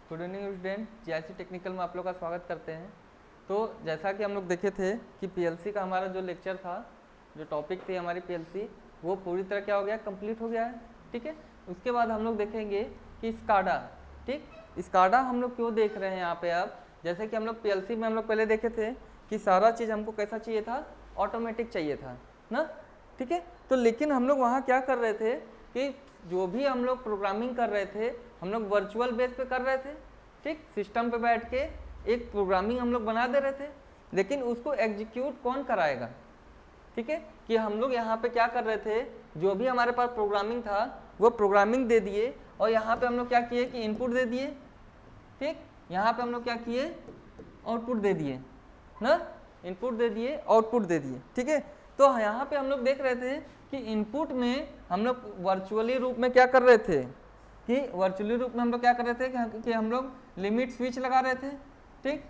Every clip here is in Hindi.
Good evening student, GIC technical में आप लोग का स्वागत करते हैं। तो जैसा कि हम लोग देखे थे कि पीएलसी का हमारा जो लेक्चर था, जो टॉपिक थी हमारी पीएलसी, वो पूरी तरह क्या हो गया, कंप्लीट हो गया है। ठीक है, उसके बाद हम लोग देखेंगे कि स्काडा। ठीक, स्काडा हम लोग क्यों देख रहे हैं यहाँ पे अब, जैसे कि हम लोग पीएलसी में हम लोग पहले देखे थे कि सारा चीज़ हमको कैसा चाहिए था, ऑटोमेटिक चाहिए था ना। ठीक है, तो लेकिन हम लोग वहाँ क्या कर रहे थे कि जो भी हम लोग प्रोग्रामिंग कर रहे थे हम लोग वर्चुअल बेस पे कर रहे थे। ठीक, सिस्टम पे बैठ के एक प्रोग्रामिंग हम लोग बना दे रहे थे, लेकिन उसको एग्जीक्यूट कौन कराएगा। ठीक है, कि हम लोग यहाँ पे क्या कर रहे थे, जो भी हमारे पास प्रोग्रामिंग था वो प्रोग्रामिंग दे दिए और यहाँ पे हम लोग क्या किए कि इनपुट दे दिए। ठीक, यहाँ पे हम लोग क्या किए, आउटपुट दे दिए ना, इनपुट दे दिए, आउटपुट दे दिए। ठीक है, तो यहाँ पे हम लोग देख रहे थे कि इनपुट में हम लोग वर्चुअली रूप में क्या कर रहे थे, कि वर्चुअली रूप में हम लोग क्या कर रहे थे कि हम लोग लिमिट स्विच लगा रहे थे। ठीक,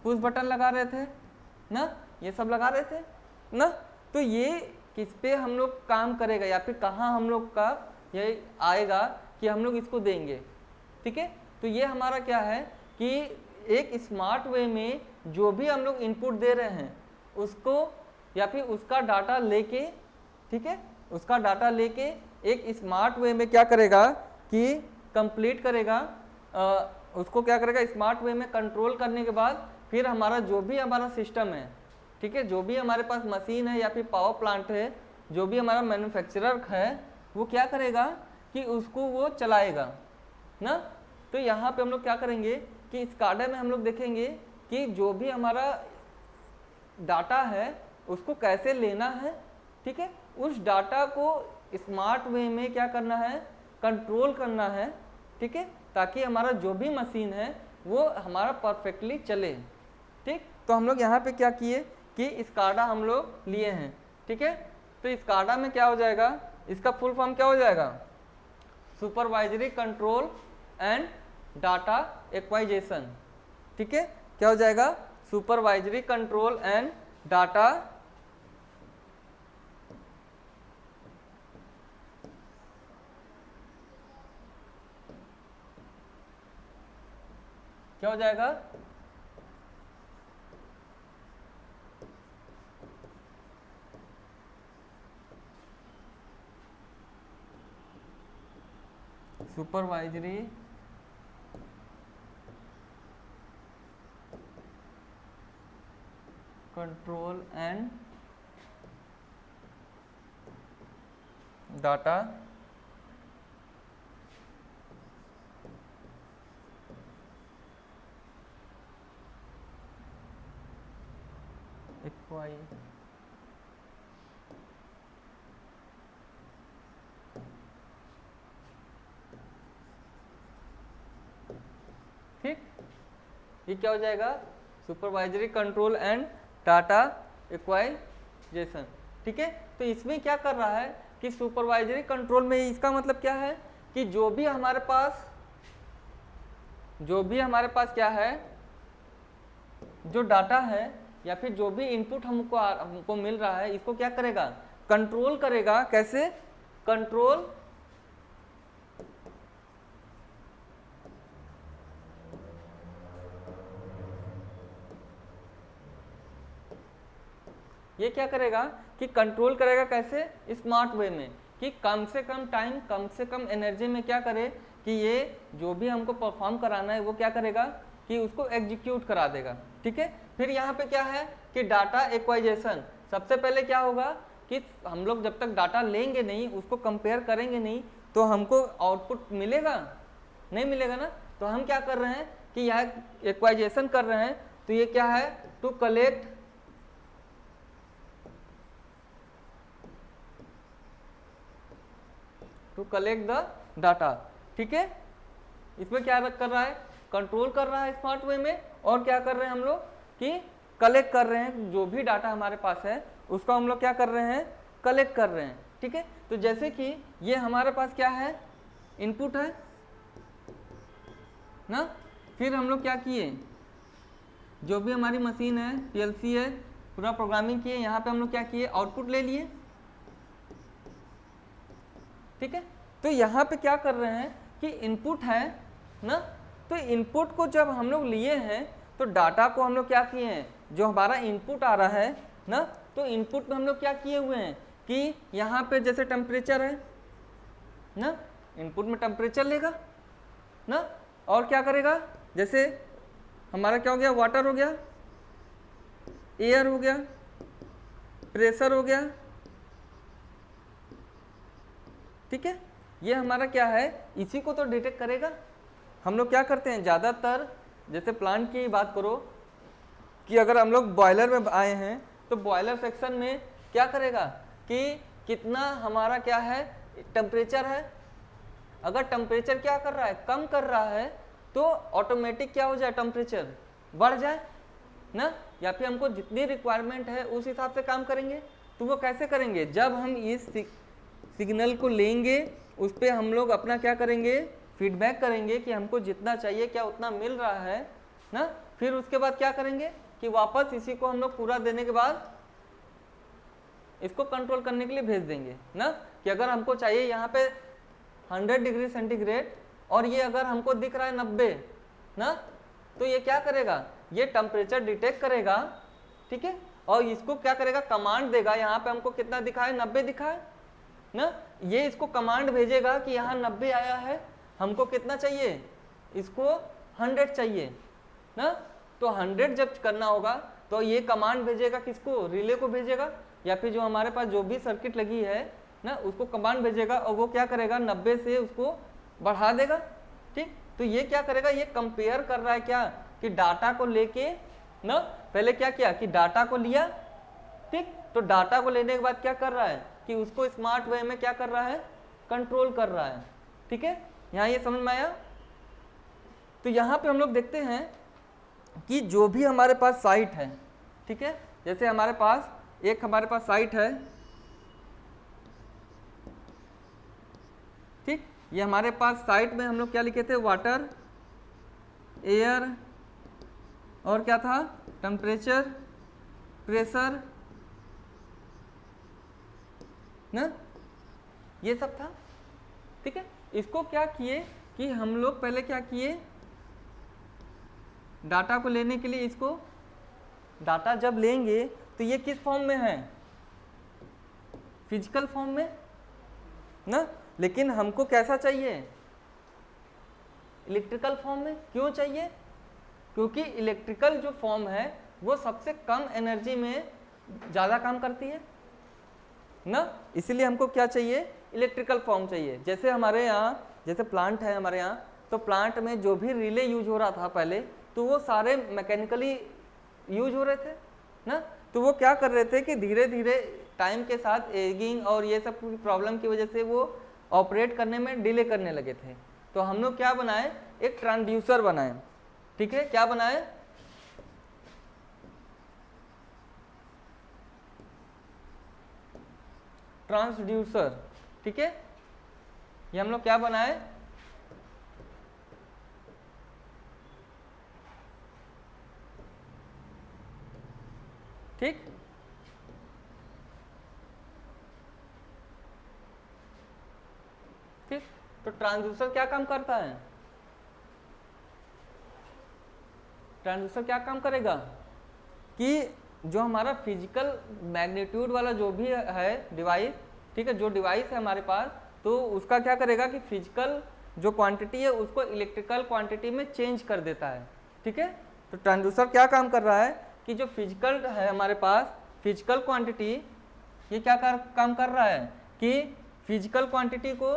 पुश बटन लगा रहे थे ना, ये सब लगा रहे थे ना। तो ये किस पे हम लोग काम करेगा या फिर कहाँ हम लोग का ये आएगा कि हम लोग इसको देंगे। ठीक है, तो ये हमारा क्या है कि एक स्मार्ट वे में जो भी हम लोग इनपुट दे रहे हैं उसको या फिर उसका डाटा लेके, ठीक है, उसका डाटा लेके एक स्मार्ट वे में क्या करेगा कि कंप्लीट करेगा, उसको क्या करेगा स्मार्ट वे में कंट्रोल करने के बाद फिर हमारा जो भी हमारा सिस्टम है, ठीक है, जो भी हमारे पास मशीन है या फिर पावर प्लांट है, जो भी हमारा मैन्युफैक्चरर है, वो क्या करेगा कि उसको वो चलाएगा ना। तो यहाँ पे हम लोग क्या करेंगे कि स्काडा में हम लोग देखेंगे कि जो भी हमारा डाटा है उसको कैसे लेना है। ठीक है, उस डाटा को स्मार्ट वे में क्या करना है, कंट्रोल करना है। ठीक है, ताकि हमारा जो भी मशीन है वो हमारा परफेक्टली चले। ठीक, तो हम लोग यहाँ पे क्या किए कि स्काडा हम लोग लिए हैं। ठीक है, तो स्काडा में क्या हो जाएगा, इसका फुल फॉर्म क्या हो जाएगा, supervisory control and data acquisition. ठीक है, क्या हो जाएगा, सुपरवाइजरी कंट्रोल एंड डाटा क्या हो जाएगा, सुपरवाइजरी कंट्रोल एंड डाटा एक्वाई ठीक, ये क्या हो जाएगा, supervisory control and data acquisition. ठीक है, तो इसमें क्या कर रहा है कि सुपरवाइजरी कंट्रोल में इसका मतलब क्या है कि जो भी हमारे पास क्या है, जो डाटा है या फिर जो भी इनपुट हमको मिल रहा है, इसको क्या करेगा, कंट्रोल करेगा। कैसे कंट्रोल, ये क्या करेगा कि कंट्रोल करेगा कैसे, स्मार्ट वे में, कि कम से कम टाइम कम से कम एनर्जी में क्या करे कि ये जो भी हमको परफॉर्म कराना है वो क्या करेगा कि उसको एग्जीक्यूट करा देगा। ठीक है, फिर यहाँ पे क्या है कि डाटा एक्वाइजेशन। सबसे पहले क्या होगा कि हम लोग जब तक डाटा लेंगे नहीं, उसको कंपेयर करेंगे नहीं, तो हमको आउटपुट मिलेगा नहीं मिलेगा ना। तो हम क्या कर रहे हैं कि यहाँ एक्वाइजेशन कर रहे हैं। तो ये क्या है, टू कलेक्ट द डाटा। ठीक है, इसमें क्या कर रहा है, कंट्रोल कर रहा है स्मार्ट वे में, और क्या कर रहे हैं हम लोग कि कलेक्ट कर रहे हैं, जो भी डाटा हमारे पास है उसको हम लोग क्या कर रहे हैं, कलेक्ट कर रहे हैं। ठीक है, तो जैसे कि ये हमारे पास क्या है, इनपुट है ना, फिर हम लोग क्या किए, जो भी हमारी मशीन है, पीएलसी है, पूरा प्रोग्रामिंग किए, यहाँ पे हम लोग क्या किए, आउटपुट ले लिए। ठीक है, तो यहाँ पे क्या कर रहे हैं कि इनपुट है ना, तो इनपुट को जब हम लोग लिए हैं तो डाटा को हम लोग क्या किए हैं, जो हमारा इनपुट आ रहा है ना, तो इनपुट में हम लोग क्या किए हुए हैं कि यहाँ पे जैसे टेम्परेचर है ना, इनपुट में टेम्परेचर लेगा ना, और क्या करेगा, जैसे हमारा क्या हो गया, वाटर हो गया, एयर हो गया, प्रेशर हो गया, ठीक है, ये हमारा क्या है, इसी को तो डिटेक्ट करेगा। हम लोग क्या करते हैं ज़्यादातर, जैसे प्लांट की बात करो कि अगर हम लोग बॉयलर में आए हैं तो बॉयलर सेक्शन में क्या करेगा कि कितना हमारा क्या है टेम्परेचर है, अगर टेम्परेचर क्या कर रहा है, कम कर रहा है, तो ऑटोमेटिक क्या हो जाए, टेम्परेचर बढ़ जाए ना, या फिर हमको जितनी रिक्वायरमेंट है उस हिसाब से काम करेंगे। तो वो कैसे करेंगे, जब हम इस सिग्नल को लेंगे उस पर हम लोग अपना क्या करेंगे, फीडबैक करेंगे कि हमको जितना चाहिए क्या उतना मिल रहा है ना, फिर उसके बाद क्या करेंगे कि वापस इसी को हम लोग पूरा देने के बाद इसको कंट्रोल करने के लिए भेज देंगे ना, कि अगर हमको चाहिए यहाँ पे 100 डिग्री सेंटीग्रेड और ये अगर हमको दिख रहा है 90 ना, तो ये क्या करेगा, ये टेम्परेचर डिटेक्ट करेगा, ठीक है, और इसको क्या करेगा, कमांड देगा, यहाँ पे हमको कितना दिखा है, 90 दिखा है ना, ये इसको कमांड भेजेगा कि यहाँ 90 आया है, हमको कितना चाहिए, इसको 100 चाहिए ना, तो 100 जब करना होगा तो ये कमांड भेजेगा, किसको, रिले को भेजेगा, या फिर जो हमारे पास जो भी सर्किट लगी है ना उसको कमांड भेजेगा, और वो क्या करेगा 90 से उसको बढ़ा देगा, ठीक। तो ये क्या करेगा, ये कंपेयर कर रहा है क्या, कि डाटा को लेके ना, पहले क्या किया कि डाटा को लिया, ठीक, तो डाटा को लेने के बाद क्या कर रहा है कि उसको स्मार्ट वे में क्या कर रहा है, कंट्रोल कर रहा है, ठीक है, यहाँ ये समझ में आया। तो यहाँ पे हम लोग देखते हैं कि जो भी हमारे पास साइट है, ठीक है, जैसे हमारे पास साइट है, ठीक, ये हमारे पास साइट में हम लोग क्या लिखे थे, वाटर, एयर और क्या था, टेम्परेचर, प्रेशर ना, ये सब था, ठीक है। इसको क्या किए कि हम लोग पहले क्या किए, डाटा को लेने के लिए इसको, डाटा जब लेंगे तो ये किस फॉर्म में है, फिजिकल फॉर्म में ना, लेकिन हमको कैसा चाहिए, इलेक्ट्रिकल फॉर्म में। क्यों चाहिए, क्योंकि इलेक्ट्रिकल जो फॉर्म है वो सबसे कम एनर्जी में ज़्यादा काम करती है ना, इसीलिए हमको क्या चाहिए, इलेक्ट्रिकल फॉर्म चाहिए। जैसे हमारे यहाँ, जैसे प्लांट है हमारे यहाँ, तो प्लांट में जो भी रिले यूज हो रहा था पहले, तो वो सारे मैकेनिकली यूज हो रहे थे ना, तो वो क्या कर रहे थे कि धीरे धीरे टाइम के साथ एगिंग और ये सब प्रॉब्लम की वजह से वो ऑपरेट करने में डिले करने लगे थे। तो हम लोग क्या बनाए, एक ट्रांसड्यूसर बनाए, ठीक है, क्या बनाए, ट्रांसड्यूसर, ठीक है, ये हम लोग क्या बनाए, ठीक, ठीक, तो ट्रांसड्यूसर क्या काम करता है, ट्रांसड्यूसर क्या काम करेगा कि जो हमारा फिजिकल मैग्नीट्यूड वाला जो भी है डिवाइस, ठीक है, जो डिवाइस है हमारे पास, तो उसका क्या करेगा कि फिजिकल जो क्वांटिटी है उसको इलेक्ट्रिकल क्वांटिटी में चेंज कर देता है, ठीक है। तो ट्रांसड्यूसर क्या काम कर रहा है कि जो फिजिकल है हमारे पास, फिजिकल क्वांटिटी, ये क्या काम कर रहा है कि फिजिकल क्वांटिटी को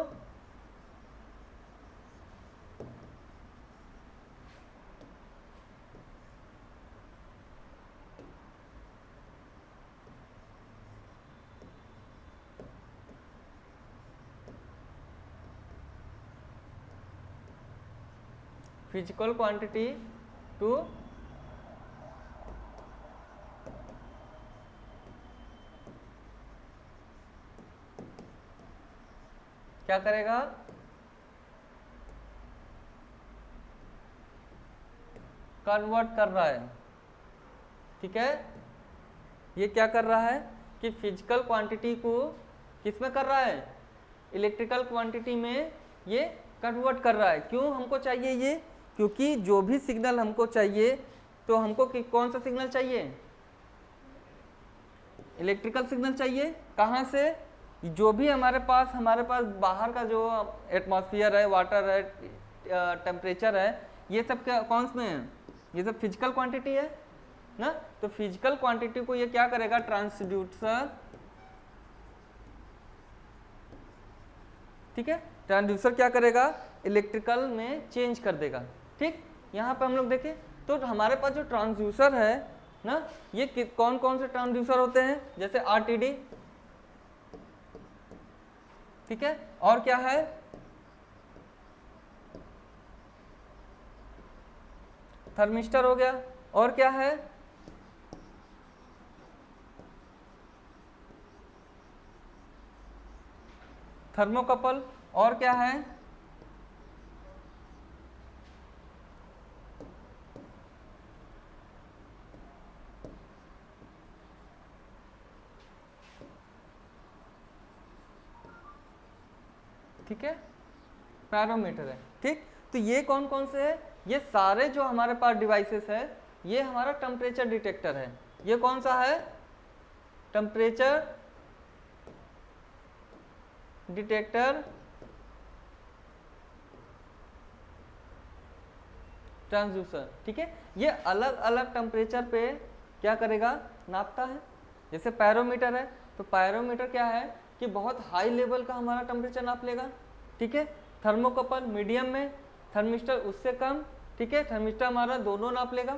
फिजिकल क्वांटिटी टू क्या करेगा, कन्वर्ट कर रहा है, ठीक है, ये क्या कर रहा है कि फिजिकल क्वांटिटी को किस में कर रहा है, इलेक्ट्रिकल क्वांटिटी में ये कन्वर्ट कर रहा है। क्यों हमको चाहिए ये, क्योंकि जो भी सिग्नल हमको चाहिए तो हमको कौन सा सिग्नल चाहिए, इलेक्ट्रिकल सिग्नल चाहिए। कहाँ से, जो भी हमारे पास बाहर का जो एटमॉस्फेयर है, वाटर है, टेम्परेचर है, ये सब क्या कौन में है, ये सब फिजिकल क्वांटिटी है ना। तो फिजिकल क्वांटिटी को ये क्या करेगा, ट्रांसड्यूसर, ठीक है, ट्रांसड्यूसर क्या करेगा, इलेक्ट्रिकल में चेंज कर देगा। ठीक, यहाँ पे हम लोग देखें तो हमारे पास जो ट्रांसड्यूसर है ना, ये कौन कौन से ट्रांसड्यूसर होते हैं, जैसे आरटीडी, ठीक है, और क्या है, थर्मिस्टर हो गया, और क्या है, थर्मोकपल, और क्या है, ठीक है, पैरोमीटर है। ठीक, तो ये कौन कौन से है, ये सारे जो हमारे पास डिवाइसेस है, ये हमारा टेम्परेचर डिटेक्टर है। ये कौन सा है, टेम्परेचर डिटेक्टर ट्रांसड्यूसर। ठीक है, ये अलग अलग टेम्परेचर पे क्या करेगा, नापता है। जैसे पैरोमीटर है, तो पैरोमीटर क्या है कि बहुत हाई लेवल का हमारा टेम्परेचर नाप लेगा। ठीक है, थर्मोकपल मीडियम में, थर्मिस्टर उससे कम। ठीक है, थर्मिस्टर हमारा दोनों नाप लेगा,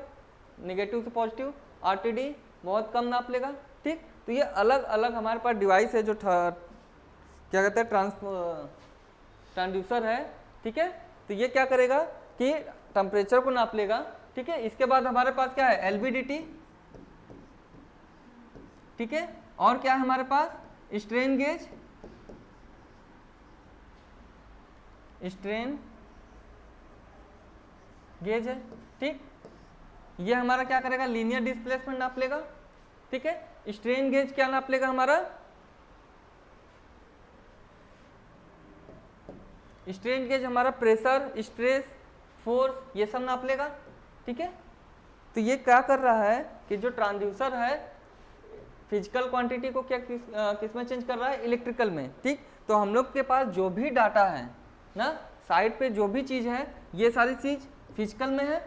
नेगेटिव से पॉजिटिव। आरटीडी बहुत कम नाप लेगा। ठीक, तो ये अलग अलग हमारे पास डिवाइस है जो क्या कहते हैं, ट्रांसड्यूसर है। ठीक है, तो ये क्या करेगा कि टेम्परेचर को नाप लेगा। ठीक है, इसके बाद हमारे पास क्या है, एलवीडीटी। ठीक है, और क्या है हमारे पास, स्ट्रेन गेज, स्ट्रेन गेज है। ठीक, ये हमारा क्या करेगा, लीनियर डिस्प्लेसमेंट नाप लेगा। ठीक है, स्ट्रेन गेज क्या नाप लेगा हमारा, स्ट्रेन गेज हमारा प्रेशर, स्ट्रेस, फोर्स, ये सब नाप लेगा। ठीक है, तो ये क्या कर रहा है कि जो ट्रांसड्यूसर है फिजिकल क्वांटिटी को क्या किस में चेंज कर रहा है, इलेक्ट्रिकल में। ठीक, तो हम लोग के पास जो भी डाटा है ना, साइड पे जो भी चीज़ है, ये सारी चीज़ फिजिकल में है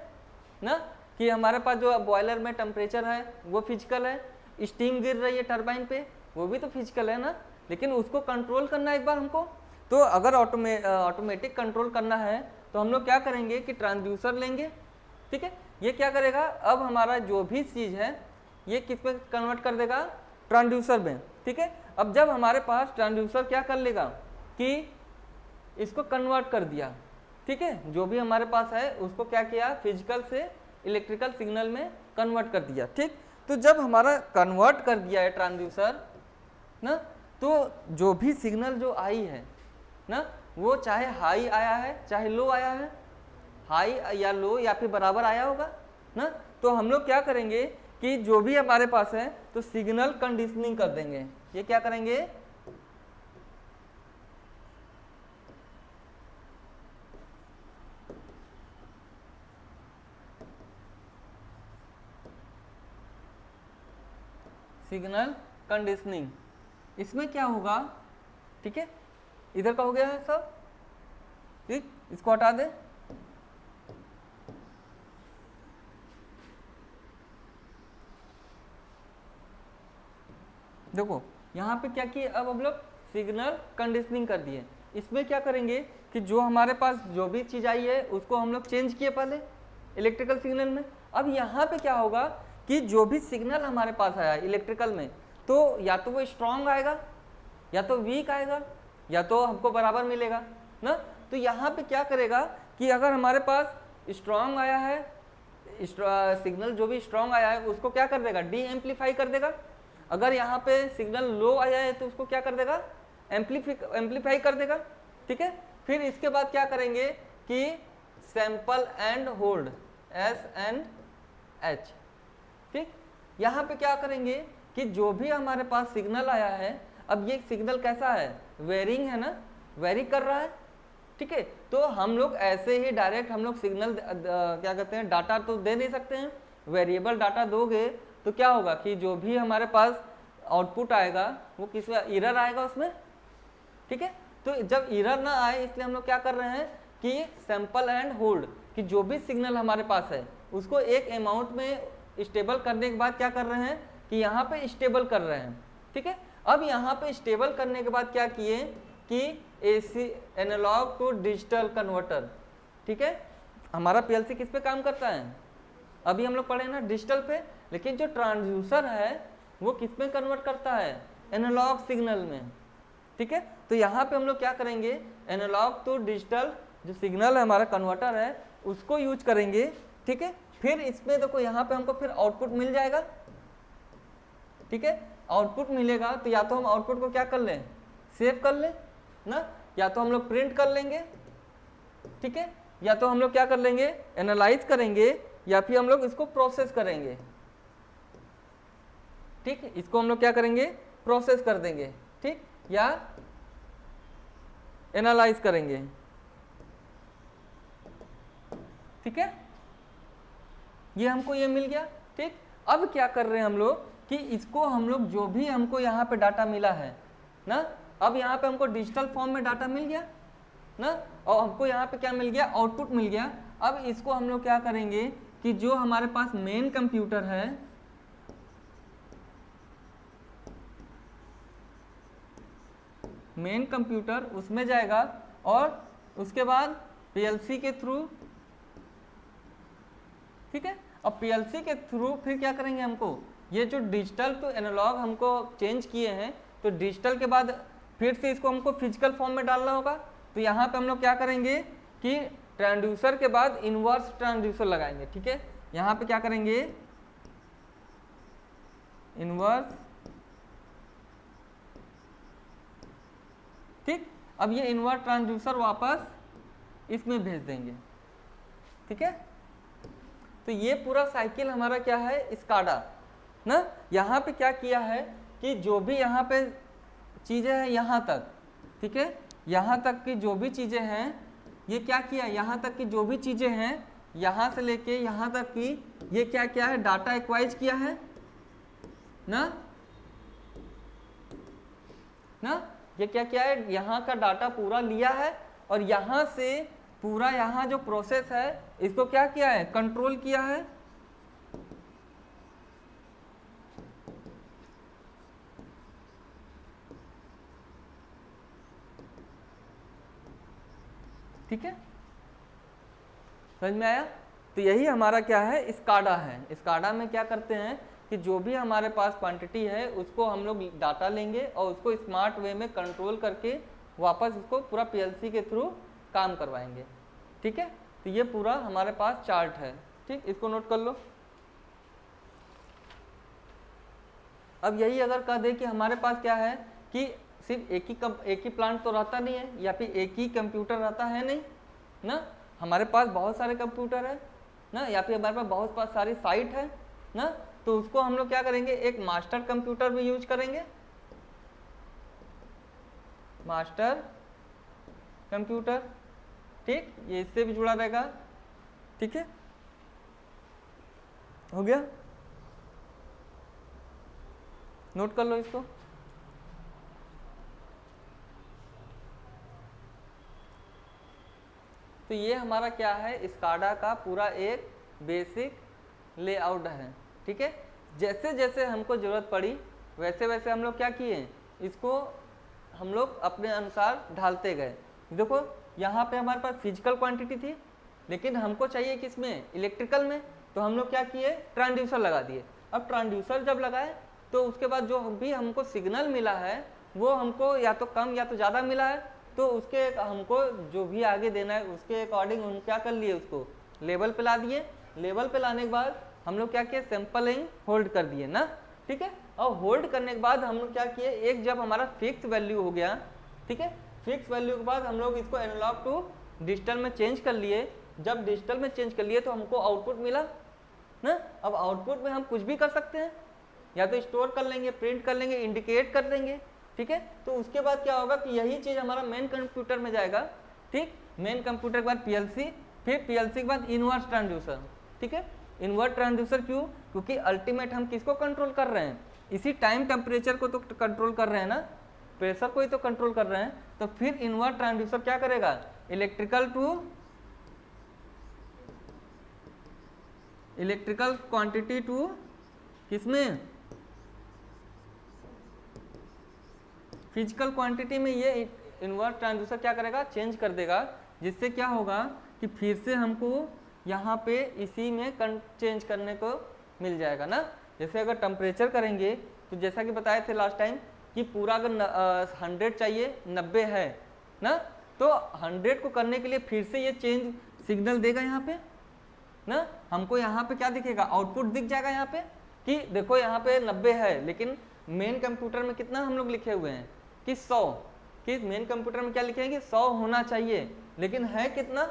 ना, कि हमारे पास जो बॉयलर में टेम्परेचर है वो फिजिकल है, स्टीम गिर रही है टरबाइन पे, वो भी तो फिजिकल है ना। लेकिन उसको कंट्रोल करना है एक बार हमको, तो अगर ऑटोमेटिक कंट्रोल करना है तो हम लोग क्या करेंगे कि ट्रांसड्यूसर लेंगे। ठीक है, ये क्या करेगा, अब हमारा जो भी चीज़ है ये किस में कन्वर्ट कर देगा, ट्रांसड्यूसर में। ठीक है, अब जब हमारे पास ट्रांसड्यूसर क्या कर लेगा कि इसको कन्वर्ट कर दिया। ठीक है, जो भी हमारे पास है उसको क्या किया, फिजिकल से इलेक्ट्रिकल सिग्नल में कन्वर्ट कर दिया। ठीक, तो जब हमारा कन्वर्ट कर दिया है ट्रांसड्यूसर ना, तो जो भी सिग्नल जो आई है ना, वो चाहे हाई आया है चाहे लो आया है, हाई या लो या फिर बराबर आया होगा ना, तो हम लोग क्या करेंगे कि जो भी हमारे पास है तो सिग्नल कंडीशनिंग कर देंगे। ये क्या करेंगे, सिग्नल कंडीशनिंग। इसमें क्या होगा, ठीक है, इधर का हो गया है सब। ठीक, इसको हटा दे। देखो यहाँ पे क्या किए, अब हम लोग सिग्नल कंडीशनिंग कर दिए। इसमें क्या करेंगे कि जो हमारे पास जो भी चीज़ आई है उसको हम लोग चेंज किए पहले इलेक्ट्रिकल सिग्नल में। अब यहाँ पे क्या होगा कि जो भी सिग्नल हमारे पास आया इलेक्ट्रिकल में, तो या तो वो स्ट्रॉन्ग आएगा या तो वीक आएगा या तो हमको बराबर मिलेगा ना। तो यहाँ पे क्या करेगा कि अगर हमारे पास स्ट्रॉन्ग आया है, सिग्नल जो भी स्ट्रॉन्ग आया है उसको क्या कर देगा, डी एम्पलीफाई कर देगा। अगर यहाँ पे सिग्नल लो आया है तो उसको क्या कर देगा, एम्पलीफाई कर देगा। ठीक है, फिर इसके बाद क्या करेंगे कि सैंपल एंड होल्ड, SNH। ठीक, यहाँ पे क्या करेंगे कि जो भी हमारे पास सिग्नल आया है, अब ये सिग्नल कैसा है, वेरिंग है ना, वेरी कर रहा है ठीक है। तो हम लोग ऐसे ही डायरेक्ट हम लोग सिग्नल क्या कहते हैं, डाटा तो दे नहीं सकते हैं। वेरिएबल डाटा दोगे तो क्या होगा कि जो भी हमारे पास आउटपुट आएगा वो किस एरर आएगा उसमें, ठीक है। तो जब एरर ना आए इसलिए हम लोग क्या कर रहे हैं कि सैंपल एंड होल्ड, कि जो भी सिग्नल हमारे पास है उसको एक अमाउंट में स्टेबल करने के बाद क्या कर रहे हैं कि यहाँ पे स्टेबल कर रहे हैं, ठीक है। अब यहाँ पे स्टेबल करने के बाद क्या किए कि AC analogue to digital converter, ठीक है। हमारा पीएलसी किस पे काम करता है, अभी हम लोग पढ़े ना डिजिटल पे, लेकिन जो ट्रांसड्यूसर है वो किस में कन्वर्ट करता है, एनालॉग सिग्नल में, ठीक है। तो यहाँ पे हम लोग क्या करेंगे, एनालॉग टू डिजिटल जो सिग्नल है हमारा कन्वर्टर है उसको यूज करेंगे, ठीक है। फिर इसमें देखो यहाँ पे हमको फिर आउटपुट मिल जाएगा, ठीक है। आउटपुट मिलेगा तो या तो हम आउटपुट को क्या कर लें, सेव कर लें ना, या तो हम लोग प्रिंट कर लेंगे, ठीक है, या तो हम लोग क्या कर लेंगे, एनालाइज करेंगे, या फिर हम लोग इसको प्रोसेस करेंगे, ठीक है। इसको हम लोग क्या करेंगे, प्रोसेस कर देंगे, ठीक, या एनालाइज करेंगे, ठीक है। ये हमको ये मिल गया, ठीक। अब क्या कर रहे हैं हम लोग कि इसको हम लोग जो भी हमको यहाँ पे डाटा मिला है ना, अब यहाँ पे हमको डिजिटल फॉर्म में डाटा मिल गया ना, और हमको यहाँ पे क्या मिल गया, आउटपुट मिल गया। अब इसको हम लोग क्या करेंगे कि जो हमारे पास मेन कंप्यूटर है, मेन कंप्यूटर उसमें जाएगा और उसके बाद पीएलसी के थ्रू, ठीक है। अब पीएलसी के थ्रू फिर क्या करेंगे, हमको ये जो डिजिटल टू एनालॉग हमको चेंज किए हैं, तो डिजिटल के बाद फिर से इसको हमको फिजिकल फॉर्म में डालना होगा। तो यहाँ पे हम लोग क्या करेंगे कि ट्रांसड्यूसर के बाद इनवर्स ट्रांसड्यूसर लगाएंगे, ठीक है। यहाँ पे क्या करेंगे, इनवर्स, ठीक। अब ये इनवर्स ट्रांसड्यूसर वापस इसमें भेज देंगे, ठीक है। तो ये पूरा साइकिल हमारा क्या है, स्काडा ना। यहाँ पे क्या किया है कि जो भी यहाँ पे चीज़ें हैं यहाँ तक, ठीक है, यहाँ तक की जो भी चीज़ें हैं, ये क्या किया, यहाँ तक की जो भी चीज़ें हैं यहाँ से लेके यहाँ तक की, ये क्या क्या है, डाटा एक्वाइज किया है ना, ये क्या क्या है, यहाँ का डाटा पूरा लिया है और यहाँ से पूरा यहाँ जो प्रोसेस है इसको क्या किया है, कंट्रोल किया है, ठीक है। समझ में आया। तो यही हमारा क्या है, स्काडा है। स्काडा में क्या करते हैं कि जो भी हमारे पास क्वांटिटी है उसको हम लोग डाटा लेंगे और उसको स्मार्ट वे में कंट्रोल करके वापस उसको पूरा पीएलसी के थ्रू काम करवाएंगे, ठीक है। तो ये पूरा हमारे पास चार्ट है, ठीक, इसको नोट कर लो। अब यही अगर कह दे कि हमारे पास क्या है कि सिर्फ एक ही प्लांट तो रहता नहीं है, या फिर एक ही कंप्यूटर रहता है नहीं ना, हमारे पास बहुत सारे कंप्यूटर है ना, या फिर हमारे पास बहुत सारी साइट है ना, तो उसको हम लोग क्या करेंगे, एक मास्टर कंप्यूटर भी यूज करेंगे, मास्टर कंप्यूटर, ठीक, ये इससे भी जुड़ा रहेगा, ठीक है, हो गया, नोट कर लो इसको। तो ये हमारा क्या है, स्काडा का पूरा एक बेसिक लेआउट है, ठीक है। जैसे जैसे हमको ज़रूरत पड़ी वैसे वैसे हम लोग क्या किए, इसको हम लोग अपने अनुसार ढालते गए। देखो यहाँ पे हमारे पास फिजिकल क्वांटिटी थी, लेकिन हमको चाहिए किसमें, इलेक्ट्रिकल में, तो हम लोग क्या किए, ट्रांसड्यूसर लगा दिए। अब ट्रांसड्यूसर जब लगाए तो उसके बाद जो भी हमको सिग्नल मिला है वो हमको या तो कम या तो ज़्यादा मिला है, तो उसके हमको जो भी आगे देना है उसके अकॉर्डिंग हम क्या कर लिए, उसको लेवल पे ला दिए। लेवल पे लाने के बाद हम लोग क्या किए, सैंपलिंग होल्ड कर दिए ना, ठीक है। और होल्ड करने के बाद हम लोग क्या किए, एक जब हमारा फिक्स वैल्यू हो गया, ठीक है, फिक्स वैल्यू के बाद हम लोग इसको एनालॉग टू डिजिटल में चेंज कर लिए। जब डिजिटल में चेंज कर लिए तो हमको आउटपुट मिला ना। अब आउटपुट में हम कुछ भी कर सकते हैं, या तो स्टोर कर लेंगे, प्रिंट कर लेंगे, इंडिकेट कर देंगे, ठीक है। तो उसके बाद क्या होगा कि यही चीज़ हमारा मेन कंप्यूटर में जाएगा, ठीक, मेन कंप्यूटर के बाद पीएलसी, फिर पीएलसी के बाद इनवर्स ट्रांसड्यूसर। ठीक है, इनवर्स ट्रांसड्यूसर क्यों? क्योंकि अल्टीमेट हम किसको कंट्रोल कर रहे हैं? इसी टाइम टेम्परेचर को तो कंट्रोल कर रहे हैं ना, प्रेशर को ही तो कंट्रोल कर रहे हैं। तो फिर इनवर्स ट्रांसड्यूसर क्या करेगा? इलेक्ट्रिकल क्वांटिटी टू किसमें? फिजिकल क्वांटिटी में ये इनवर्स ट्रांसड्यूसर क्या करेगा? चेंज कर देगा, जिससे क्या होगा कि फिर से हमको यहाँ पे इसी में चेंज करने को मिल जाएगा ना। जैसे अगर टेम्परेचर करेंगे तो जैसा कि बताए थे लास्ट टाइम कि पूरा अगर 100 चाहिए 90 है ना, तो 100 को करने के लिए फिर से ये चेंज सिग्नल देगा यहाँ पे ना। हमको यहाँ पे क्या दिखेगा? आउटपुट दिख जाएगा यहाँ पे कि देखो यहाँ पे 90 है, लेकिन मेन कंप्यूटर में कितना हम लोग लिखे हुए हैं कि 100, कि मेन कंप्यूटर में क्या लिखे हैं कि 100 होना चाहिए, लेकिन है कितना?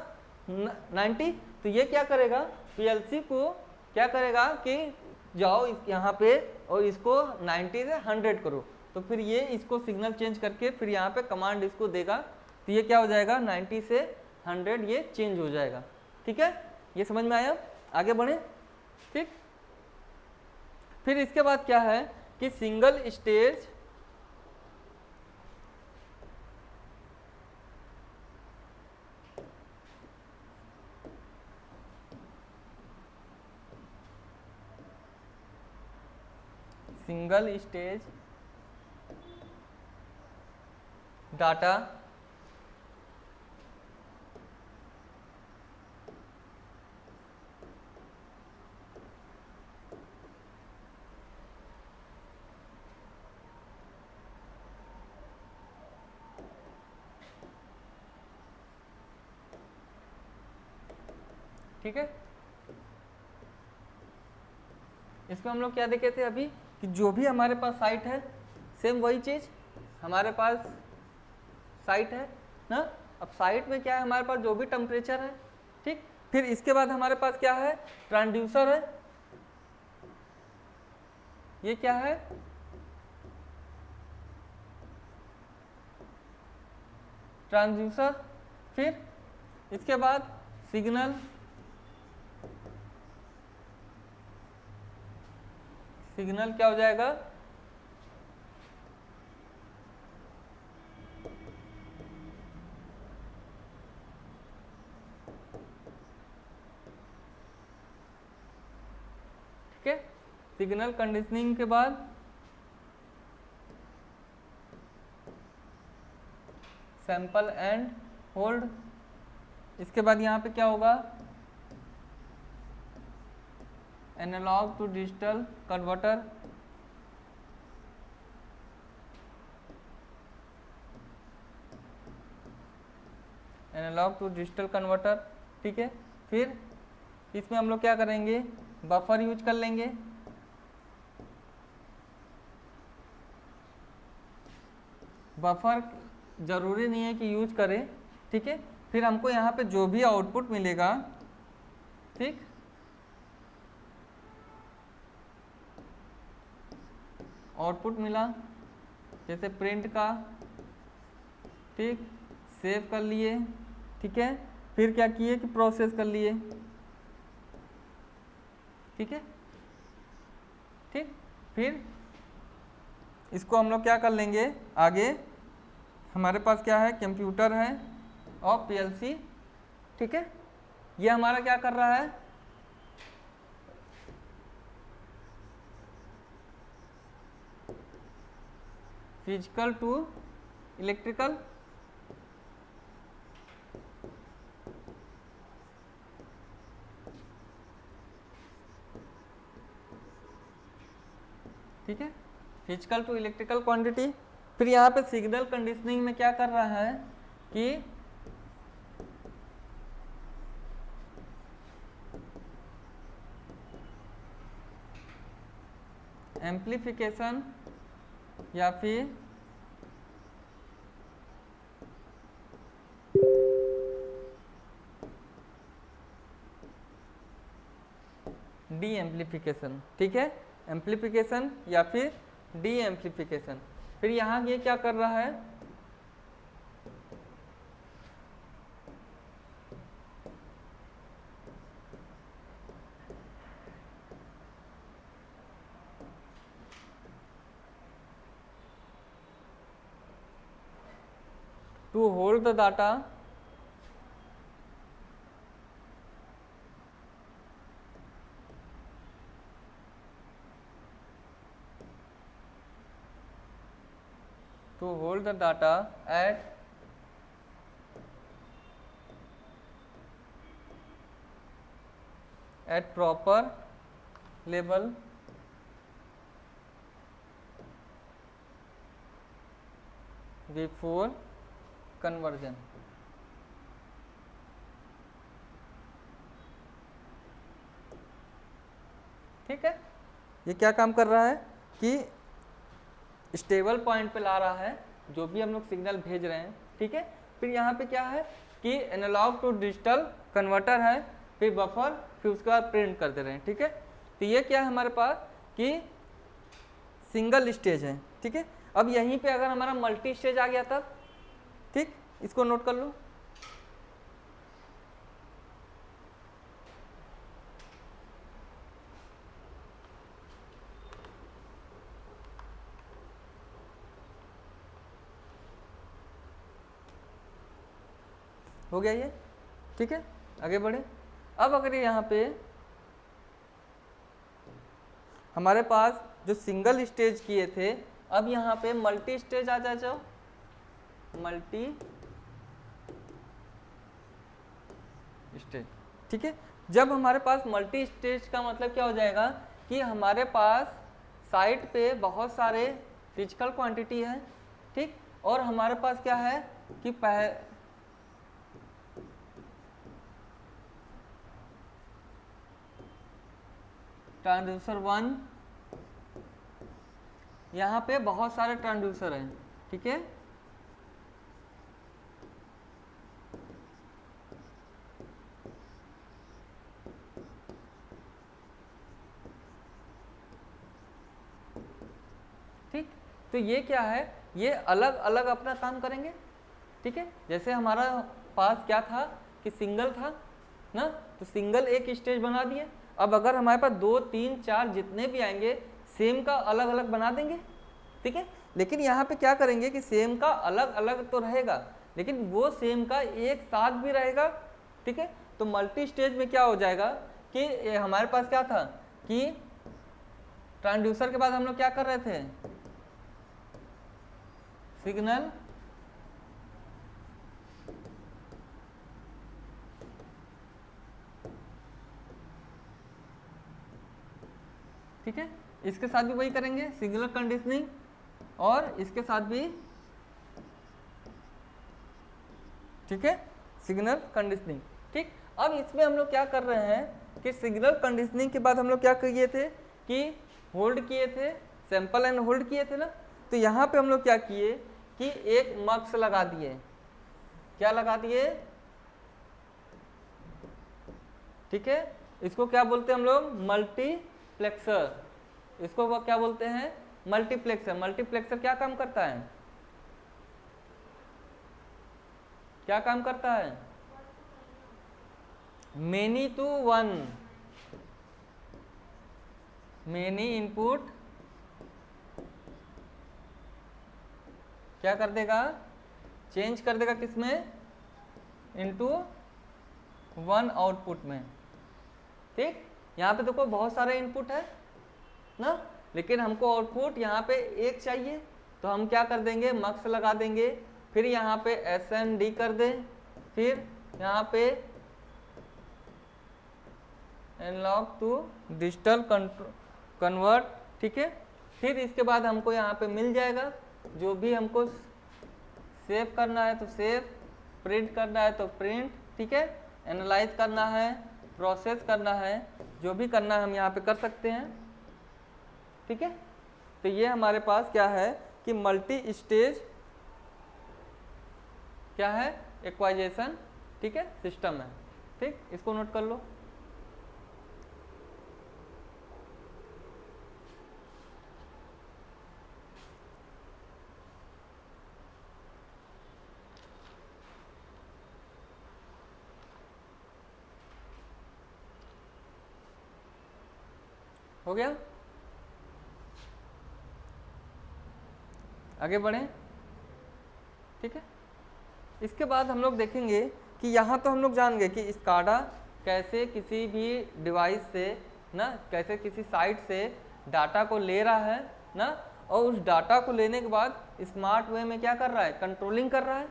90। तो ये क्या करेगा? पीएलसी को क्या करेगा कि जाओ यहाँ पे और इसको 90 से 100 करो। तो फिर ये इसको सिग्नल चेंज करके फिर यहाँ पे कमांड इसको देगा, तो ये क्या हो जाएगा? 90 से 100 ये चेंज हो जाएगा। ठीक है, ये समझ में आया? आगे बढ़े। ठीक, फिर इसके बाद क्या है कि सिंगल स्टेज डाटा ठीक है, इसमें हम लोग क्या देखे थे अभी कि जो भी हमारे पास साइट है, सेम वही चीज़ हमारे पास साइट है ना। अब साइट में क्या है? हमारे पास जो भी टेम्परेचर है। ठीक, फिर इसके बाद हमारे पास क्या है? ट्रांसड्यूसर है। ये क्या है? ट्रांसड्यूसर। फिर इसके बाद सिग्नल क्या हो जाएगा? ठीक है, सिग्नल कंडीशनिंग के बाद सैंपल एंड होल्ड। इसके बाद यहाँ पे क्या होगा? Analogue to digital converter. Analogue to digital converter. ठीक है, फिर इसमें हम लोग क्या करेंगे? बफर यूज कर लेंगे। बफर जरूरी नहीं है कि यूज करें। ठीक है, फिर हमको यहाँ पे जो भी आउटपुट मिलेगा, ठीक, आउटपुट मिला जैसे प्रिंट का, ठीक, सेव कर लिए। ठीक है, फिर क्या किए कि प्रोसेस कर लिए। ठीक है, ठीक, फिर इसको हम लोग क्या कर लेंगे आगे? हमारे पास क्या है? कंप्यूटर है और पीएलसी। ठीक है, ये हमारा क्या कर रहा है? Physical to electrical. ठीक है, फिजिकल टू इलेक्ट्रिकल क्वांटिटी। फिर यहाँ पे सिग्नल कंडीशनिंग में क्या कर रहा है कि एम्प्लीफिकेशन या फिर डी एम्प्लीफिकेशन। ठीक है, एम्प्लीफिकेशन या फिर डी एम्प्लीफिकेशन। फिर यहाँ ये क्या कर रहा है? To hold the data at proper level before conversion। ठीक है, ये क्या काम कर रहा है कि स्टेबल पॉइंट पे ला रहा है जो भी हम लोग सिग्नल भेज रहे हैं। ठीक है, फिर यहाँ पे क्या है कि एनालॉग टू डिजिटल कन्वर्टर है, फिर बफर, फिर उसके बाद प्रिंट कर दे रहे हैं। ठीक है, तो ये क्या है हमारे पास कि सिंगल स्टेज है। ठीक है, अब यहीं पे अगर हमारा मल्टी स्टेज आ गया तब, ठीक, इसको नोट कर लो। हो गया ये। ठीक है, आगे बढ़े। अब अगर यहाँ पे हमारे पास जो सिंगल स्टेज किए थे, अब यहाँ पे मल्टी स्टेज आ जाओ, मल्टी स्टेज। ठीक है, जब हमारे पास मल्टी स्टेज का मतलब क्या हो जाएगा कि हमारे पास साइट पे बहुत सारे फिजिकल क्वांटिटी है। ठीक, और हमारे पास क्या है कि ट्रांसड्यूसर 1, यहाँ पे बहुत सारे ट्रांसड्यूसर हैं। ठीक है, ठीक, तो ये क्या है, ये अलग अलग अपना काम करेंगे। ठीक है, जैसे हमारा पास क्या था कि सिंगल था ना, तो सिंगल एक स्टेज बना दिए। अब अगर हमारे पास 2, 3, 4 जितने भी आएंगे सेम का अलग अलग बना देंगे। ठीक है, लेकिन यहाँ पे क्या करेंगे कि सेम का अलग अलग तो रहेगा, लेकिन वो सेम का एक साथ भी रहेगा। ठीक है, तो मल्टी स्टेज में क्या हो जाएगा कि हमारे पास क्या था कि ट्रांसड्यूसर के बाद हम लोग क्या कर रहे थे, सिग्नल ठीक है, इसके साथ भी वही करेंगे, सिग्नल कंडीशनिंग, और इसके साथ भी ठीक है सिग्नल कंडीशनिंग। ठीक, अब इसमें हम लोग क्या कर रहे हैं कि सिग्नल कंडीशनिंग के बाद हम लोग क्या किए थे कि होल्ड किए थे, सैंपल एंड होल्ड किए थे ना। तो यहाँ पे हम लोग क्या किए कि एक मक्स लगा दिए। क्या लगा दिए, ठीक है, इसको क्या बोलते हैं हम लोग, मल्टीप्लेक्सर। इसको वो क्या बोलते हैं, मल्टीप्लेक्सर। मल्टीप्लेक्सर क्या काम करता है, क्या काम करता है, many to one, many input क्या कर देगा, चेंज कर देगा किसमें, इनटू वन आउटपुट में। ठीक, यहाँ पे देखो बहुत सारे इनपुट है ना, लेकिन हमको आउटपुट यहाँ पे एक चाहिए, तो हम क्या कर देंगे, मक्स लगा देंगे, फिर यहाँ पे SND कर दें, फिर यहाँ पे एनालॉग टू डिजिटल कन्वर्ट। ठीक है, फिर इसके बाद हमको यहाँ पे मिल जाएगा जो भी हमको सेव करना है तो सेव, प्रिंट करना है तो प्रिंट। ठीक है, एनालाइज करना है, प्रोसेस करना है, जो भी करना है हम यहाँ पे कर सकते हैं। ठीक है, तो ये हमारे पास क्या है कि मल्टी स्टेज क्या है, एक्वाइजेशन, ठीक है, सिस्टम है। ठीक, इसको नोट कर लो। हो गया, आगे बढ़ें। ठीक है, इसके बाद हम लोग देखेंगे कि यहाँ तो हम लोग जान गए कि स्काडा कैसे किसी भी डिवाइस से ना, कैसे किसी साइट से डाटा को ले रहा है ना, और उस डाटा को लेने के बाद स्मार्ट वे में क्या कर रहा है, कंट्रोलिंग कर रहा है,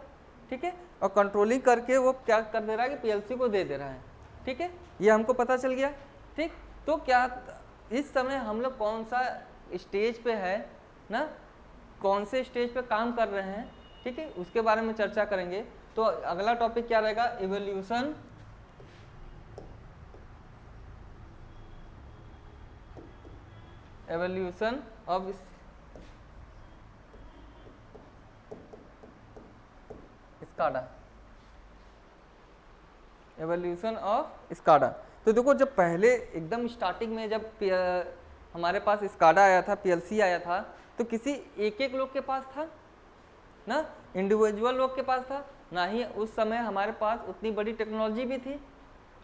ठीक है, और कंट्रोलिंग करके वो क्या कर दे रहा है कि पीएलसी को दे दे रहा है, ठीक है, ये हमको पता चल गया, ठीक। तो क्या इस समय हम लोग कौन सा स्टेज पे है ना, कौन से स्टेज पे काम कर रहे हैं, ठीक है, उसके बारे में चर्चा करेंगे। तो अगला टॉपिक क्या रहेगा, evolution of SCADA, evolution of SCADA. तो देखो, जब पहले एकदम स्टार्टिंग में जब हमारे पास स्काडा आया था, पीएलसी आया था, तो किसी एक एक लोग के पास था ना, इंडिविजुअल लोग के पास था ना, ही उस समय हमारे पास उतनी बड़ी टेक्नोलॉजी भी थी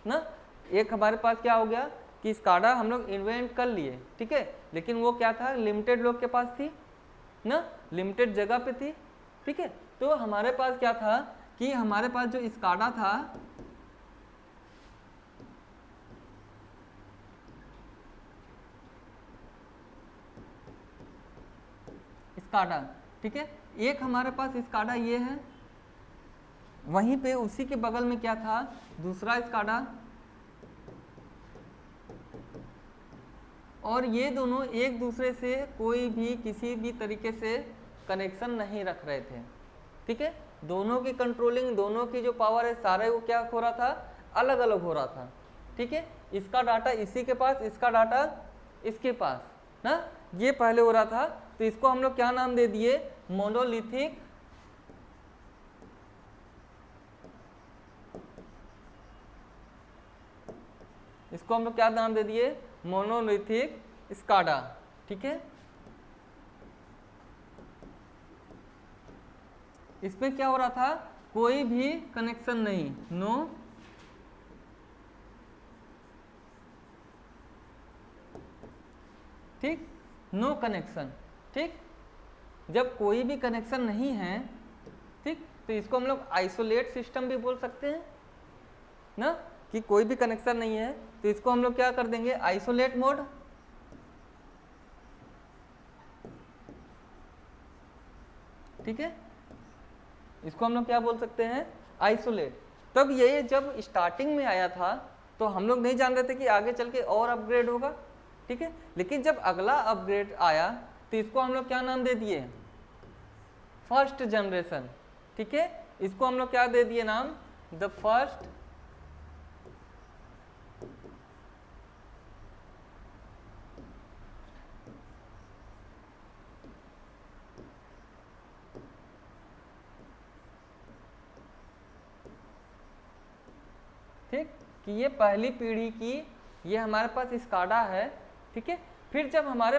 ना। एक हमारे पास क्या हो गया कि स्काडा हम लोग इन्वेंट कर लिए, ठीक है, लेकिन वो क्या था, लिमिटेड लोग के पास थी ना, लिमिटेड जगह पे थी, ठीक है। तो हमारे पास क्या था कि हमारे पास जो स्काडा था, स्काडा, ठीक है, एक हमारे पास स्काडा ये है, वहीं पे उसी के बगल में क्या था, दूसरा स्काडा, और ये दोनों एक दूसरे से कोई भी किसी भी तरीके से कनेक्शन नहीं रख रहे थे, ठीक है। दोनों की कंट्रोलिंग, दोनों की जो पावर है, सारे वो क्या हो रहा था, अलग अलग हो रहा था, ठीक है। इसका डाटा इसी के पास, इसका डाटा इसके पास ना, ये पहले हो रहा था। तो इसको हम लोग क्या नाम दे दिए, मोनोलिथिक इसको हम लोग क्या नाम दे दिए, मोनोलिथिक स्काडा, ठीक है। इसमें क्या हो रहा था, कोई भी कनेक्शन नहीं, नो ठीक, नो कनेक्शन, ठीक। जब कोई भी कनेक्शन नहीं है, ठीक, तो इसको हम लोग आइसोलेट सिस्टम भी बोल सकते हैं ना, कि कोई भी कनेक्शन नहीं है, तो इसको हम लोग क्या कर देंगे, आइसोलेट मोड, ठीक है। इसको हम लोग क्या बोल सकते हैं, आइसोलेट। तब ये जब स्टार्टिंग में आया था तो हम लोग नहीं जान रहे थे कि आगे चल के और अपग्रेड होगा, ठीक है, लेकिन जब अगला अपग्रेड आया तो इसको हम लोग क्या नाम दे दिए, फर्स्ट जनरेशन, ठीक है। इसको हम लोग क्या दे दिए नाम, द फर्स्ट ठीक, कि ये पहली पीढ़ी की, ये हमारे पास स्काडा है, ठीक है। फिर जब हमारे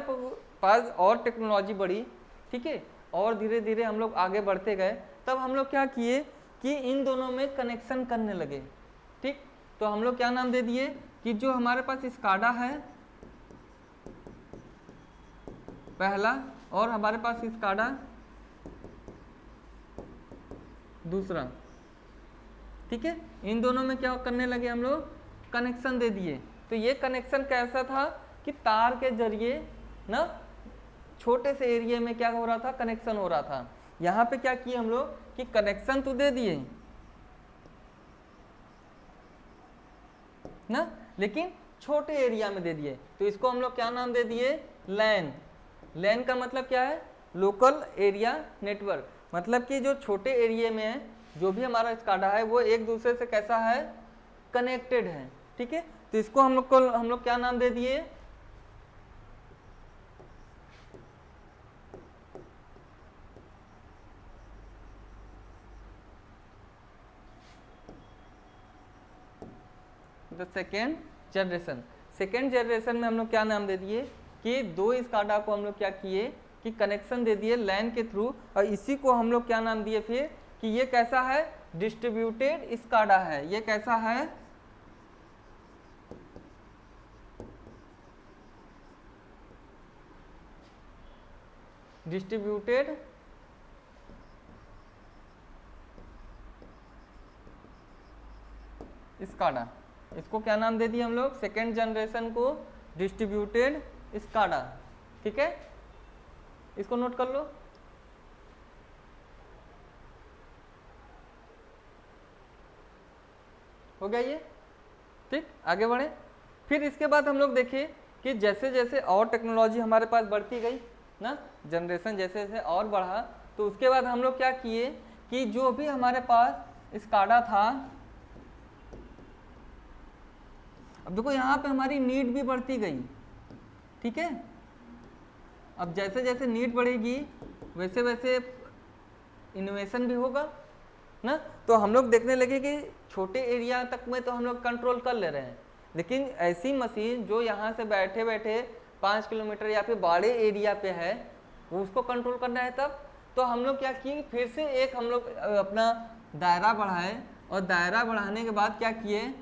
पास और टेक्नोलॉजी बढ़ी, ठीक है, और धीरे धीरे हम लोग आगे बढ़ते गए, तब हम लोग क्या किए कि इन दोनों में कनेक्शन करने लगे, ठीक। तो हम लोग क्या नाम दे दिए कि जो हमारे पास स्काडा है पहला, और हमारे पास स्काडा दूसरा, ठीक है, इन दोनों में क्या करने लगे हम लोग, कनेक्शन दे दिए। तो ये कनेक्शन कैसा था कि तार के जरिए ना, छोटे से एरिया में क्या हो रहा था, कनेक्शन हो रहा था। यहाँ पे क्या किए हम लोग कि कनेक्शन तो दे दिए ना, लेकिन छोटे एरिया में दे दिए। तो इसको हम लोग क्या नाम दे दिए, लैन। लैन का मतलब क्या है, लोकल एरिया नेटवर्क, मतलब कि जो छोटे एरिया में है, जो भी हमारा स्काडा है वो एक दूसरे से कैसा है, कनेक्टेड है, ठीक है। तो इसको हम लोग क्या नाम दे दिए, the second generation. Second generation में हम लोग क्या नाम दे दिए कि दो स्काडा को हम लोग क्या किए कि कनेक्शन दे दिए लैन के थ्रू, और इसी को हम लोग क्या नाम दिए फिर कि ये कैसा है, डिस्ट्रीब्यूटेड स्काडा है। ये कैसा है, डिस्ट्रीब्यूटेड स्काडा, इसको क्या नाम दे दिए हम लोग, सेकेंड जनरेशन को डिस्ट्रीब्यूटेड स्काडा। ठीक है, इसको नोट कर लो। हो गया ये, ठीक, आगे बढ़े। फिर इसके बाद हम लोग देखिए कि जैसे जैसे और टेक्नोलॉजी हमारे पास बढ़ती गई ना, जनरेशन जैसे जैसे और बढ़ा, तो उसके बाद हम लोग क्या किए कि जो भी हमारे पास स्काडा था, अब देखो यहाँ पे हमारी नीड भी बढ़ती गई। ठीक है, अब जैसे जैसे नीड बढ़ेगी वैसे वैसे इनोवेशन भी होगा ना, तो हम लोग देखने लगे कि छोटे एरिया तक में तो हम लोग कंट्रोल कर ले रहे हैं, लेकिन ऐसी मशीन जो यहाँ से बैठे बैठे 5 किलोमीटर या फिर बड़े एरिया पे है, वो उसको कंट्रोल करना है तब, तो हम लोग क्या किए, फिर से एक हम लोग अपना दायरा बढ़ाए, और दायरा बढ़ाने के बाद क्या किए,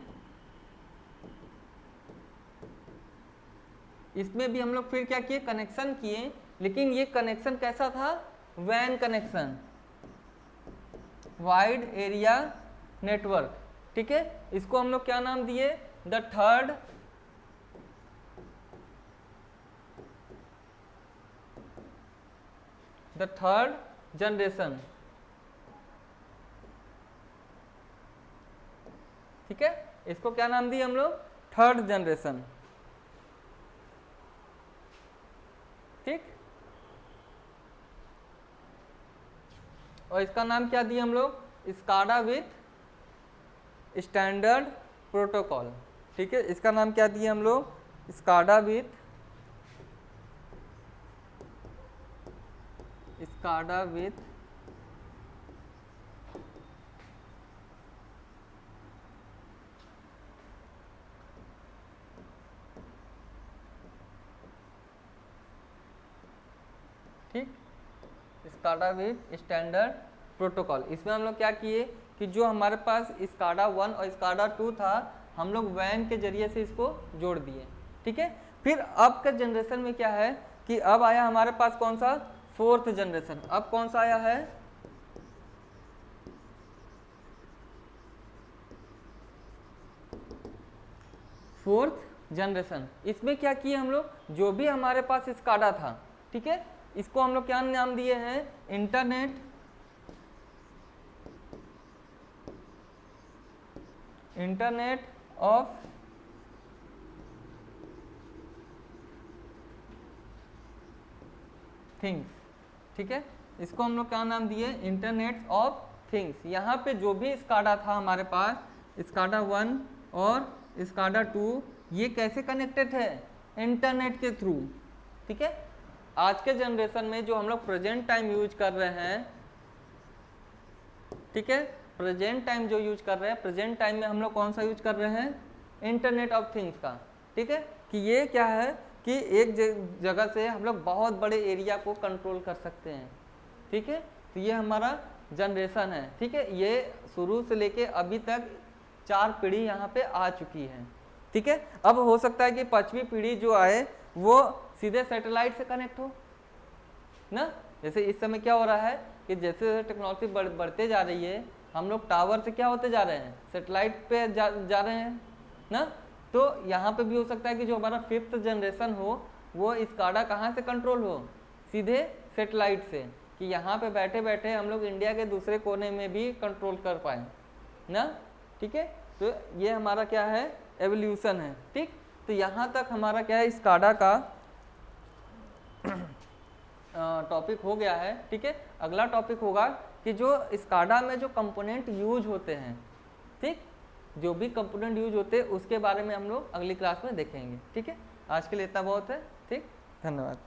इसमें भी हम लोग फिर क्या किए, कनेक्शन किए, लेकिन ये कनेक्शन कैसा था, वैन कनेक्शन, वाइड एरिया नेटवर्क। ठीक है, इसको हम लोग क्या नाम दिए, द थर्ड जनरेशन। ठीक है, इसको क्या नाम दिए हम लोग, थर्ड जनरेशन। ठीक, और इसका नाम क्या दिए हम लोग, स्काडा विथ स्टैंडर्ड प्रोटोकॉल। ठीक है, इसका नाम क्या दिए हम लोग, स्काडा विथ ठीक, स्काडा विथ स्टैंडर्ड प्रोटोकॉल। इसमें हम लोग क्या किए कि जो हमारे पास स्काडा 1 और स्काडा 2 था, हम लोग वैन के जरिए से इसको जोड़ दिए। ठीक है, फिर अब के जनरेशन में क्या है कि अब आया हमारे पास कौन सा, फोर्थ जनरेशन। अब कौन सा आया है, फोर्थ जनरेशन। इसमें क्या किए हम लोग, जो भी हमारे पास स्काडा था, ठीक है, इसको हम लोग क्या नाम दिए हैं, इंटरनेट ऑफ थिंग्स। ठीक है, इसको हम लोग क्या नाम दिए, इंटरनेट ऑफ थिंग्स। यहाँ पे जो भी स्काडा था हमारे पास, स्काडा 1 और स्काडा 2, ये कैसे कनेक्टेड है, इंटरनेट के थ्रू। ठीक है, आज के जनरेशन में जो हम लोग प्रेजेंट टाइम यूज कर रहे हैं, ठीक है, प्रेजेंट टाइम जो यूज कर रहे हैं, प्रेजेंट टाइम में हम लोग कौन सा यूज कर रहे हैं, इंटरनेट ऑफ थिंग्स का। ठीक है, कि ये क्या है कि एक जगह से हम लोग बहुत बड़े एरिया को कंट्रोल कर सकते हैं। ठीक है, तो ये हमारा जनरेशन है। ठीक है, ये शुरू से लेके अभी तक 4 पीढ़ी यहाँ पे आ चुकी है। ठीक है, अब हो सकता है कि 5वीं पीढ़ी जो आए वो सीधे सैटेलाइट से कनेक्ट हो ना। जैसे इस समय क्या हो रहा है कि जैसे जैसे टेक्नोलॉजी बढ़ते जा रही है, हम लोग टावर से क्या होते जा रहे हैं, सैटेलाइट पे जा रहे हैं ना। तो यहाँ पे भी हो सकता है कि जो हमारा 5th जनरेशन हो, वो स्काडा कहाँ से कंट्रोल हो, सीधे सैटेलाइट से, कि यहाँ पे बैठे बैठे हम लोग इंडिया के दूसरे कोने में भी कंट्रोल कर पाए ना। ठीक है, तो ये हमारा क्या है, एवोल्यूशन है। ठीक, तो यहाँ तक हमारा क्या है, स्काडा का टॉपिक हो गया है। ठीक है, अगला टॉपिक होगा कि जो स्काडा में जो कंपोनेंट यूज होते हैं, ठीक, जो भी कंपोनेंट यूज होते हैं उसके बारे में हम लोग अगली क्लास में देखेंगे। ठीक है, आज के लिए इतना बहुत है। ठीक, धन्यवाद।